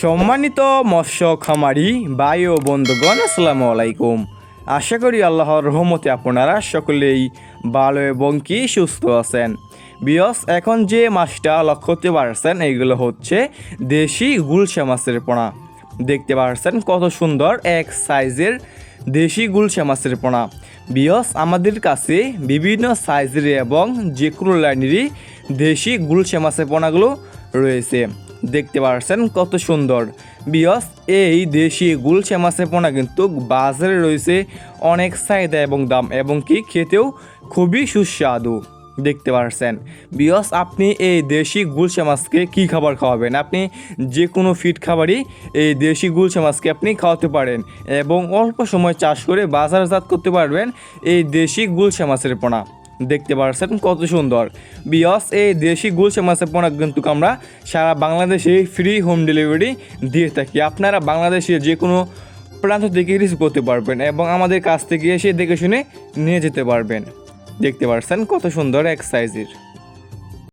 সম্মানিত মৎস্য খামারি ভাই ও বন্ধুগণ, আসসালামু আলাইকুম। আশা করি আল্লাহর রহমতে আপনারা সকলেই ভালো এবং কি সুস্থ আছেন। বিয়স, এখন যে মাছটা লক্ষ্য করতে পারছেন এইগুলো হচ্ছে দেশি গুলশা মাছের পোনা। দেখতে পারছেন কত সুন্দর এক সাইজের দেশি গুলশা মাছের পোনা। বিয়স, আমাদের কাছে বিভিন্ন সাইজের এবং যে কোনো লাইনেরই দেশি গুলশা মাছের পোনাগুলো রয়েছে। দেখতে পাচ্ছেন কত সুন্দর। বিয়স, এই দেশি গুলশা মাছের পোনা কিন্তু বাজারে রয়েছে অনেক চাহিদা এবং দাম, এবং কি খেতেও খুবই সুস্বাদু। দেখতে পাচ্ছেন বিয়স, আপনি এই দেশি গুলশা মাছকে কী খাবার খাওয়াবেন? আপনি যে কোনো ফিড খাবারই এই দেশি গুলশা মাছকে আপনি খাওয়াতে পারেন এবং অল্প সময় চাষ করে বাজারজাত করতে পারবেন এই দেশি গুলশা মাছের পোনা। দেখতে পাচ্ছেন কত সুন্দর। বিয়স, এই দেশি গুলশা মাছের পোনা কিন্তু আমরা সারা বাংলাদেশে ফ্রি হোম ডেলিভারি দিয়ে থাকি। আপনারা বাংলাদেশে যে কোনো প্রান্ত থেকে রিসিভ করতে পারবেন এবং আমাদের কাছ থেকে এসে দেখে শুনে নিয়ে যেতে পারবেন। দেখতে পাচ্ছেন কত সুন্দর এক সাইজের।